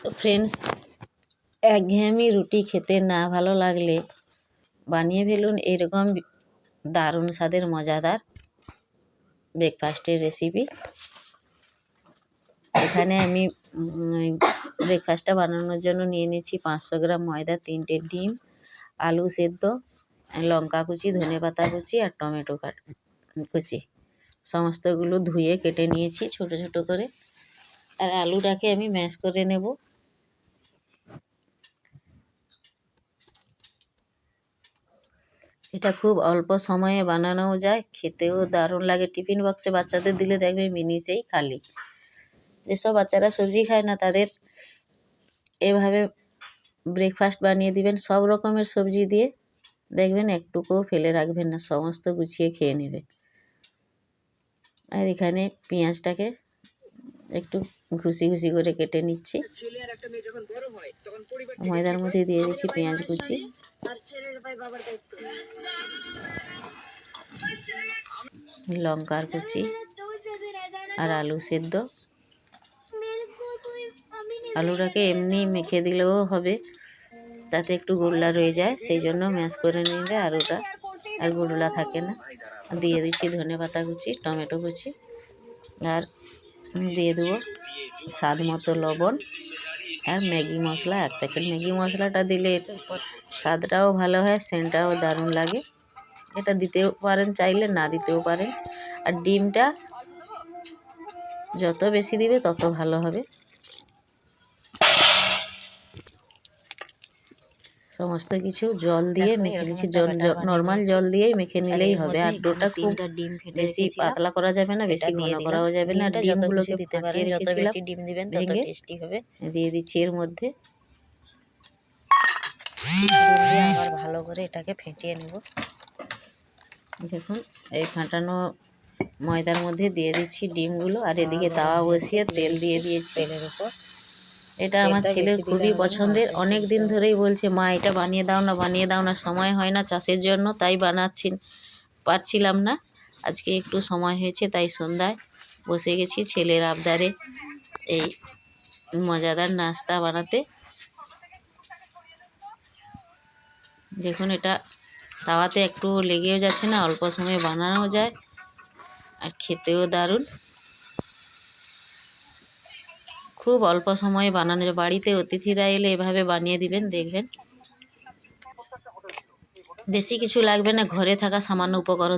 তো ফ্রেন্ডস, একঘেয়েমি রুটি খেতে না ভালো লাগলে বানিয়ে ফেলুন এরকম দারুণ স্বাদের মজাদার ব্রেকফাস্টের রেসিপি। এখানে আমি ব্রেকফাস্টটা বানানোর জন্য নিয়ে নিচ্ছি 500 গ্রাম ময়দা, 3টে ডিম, আলু সেদ্ধ, লঙ্কা কুচি, ধনেপাতা কুচি আর টমেটো কুচি। সমস্তগুলো ধুয়ে কেটে নিয়েছি ছোট ছোট করে। আর আলুটাকে আমি ম্যাশ করে নেব। এটা খুব অল্প সময়ে বানানোও যায়, খেতেও দারুণ লাগে। টিফিন বক্সে বাচ্চাদের দিলে দেখবে মিনিটেই খালি। যেসব বাচ্চারা সবজি খায় না তাদের এভাবে ব্রেকফাস্ট বানিয়ে দিবেন সব রকমের সবজি দিয়ে, দেখবেন একটুকুও ফেলে রাখবেন না, সমস্ত গুছিয়ে খেয়ে নেবে। আর এখানে পেঁয়াজটাকে একটু ঘুষি ঘুষি করে কেটে নিচ্ছি। ময়দার মধ্যে দিয়ে দিচ্ছি পেঁয়াজ কুচি, লঙ্কার কুচি আর আলু সেদ্ধ। আলুটাকে এমনি মেখে দিলেও হবে, তাতে একটু গোল্লা রয়ে যায়, সেই জন্য ম্যাশ করে নিলে আলুটা আর গোল্লা থাকে না। দিয়ে দিচ্ছি ধনেপাতা কুচি, টমেটো কুচি আর দিয়ে দেবো স্বাদ মতো লবণ আর ম্যাগি মশলা 1 প্যাকেট। ম্যাগি মশলাটা দিলে স্বাদটাও ভালো হয়, সেন্টটাও দারুণ লাগে। এটা দিতেও পারেন, চাইলে না দিতেও পারেন। আর ডিমটা যত বেশি দিবে তত ভালো হবে। সমস্ত কিছু জল দিয়ে মেখে নিচ্ছি, নর্মাল জল দিয়েই মেখে নিলেই হবে। আর ডোটা খুব বেশি পাতলা করা যাবে না, বেশি ঘন করাও যাবে না। ডিমগুলোকে দিতে পারেন, যত বেশি ডিম দিবেন তত টেস্টি হবে। দিয়ে দিচ্ছি এর মধ্যে, আবার ভালো করে এটাকে ফেটিয়ে নেব। দেখুন এই ফাটানো ময়দার মধ্যে দিয়ে দিচ্ছি ডিমগুলো, আর এদিকে তাওয়া বসিয়ে তেল দিয়ে দিয়েছি তেলের উপর। এটা আমার ছেলের খুবই পছন্দের, অনেক দিন ধরেই বলছে মা এটা বানিয়ে দাও না, বানিয়ে দাও না। সময় হয় না চাষের জন্য, তাই পারছিলাম না। আজকে একটু সময় হয়েছে, তাই সন্ধ্যায় বসে গেছি ছেলের আবদারে এই মজাদার নাস্তা বানাতে। দেখুন এটা তাওয়াতে একটু লেগেও যাচ্ছে না, অল্প সময়ে বানানো যায় আর খেতেও দারুণ। খুব অল্প সময়ে বানানো যায়, বাড়িতে অতিথিরা এলে এভাবে বানিয়ে দিবেন, দেখবেন বেশি কিছু লাগবে না, ঘরে থাকা সামান্য উপকরণ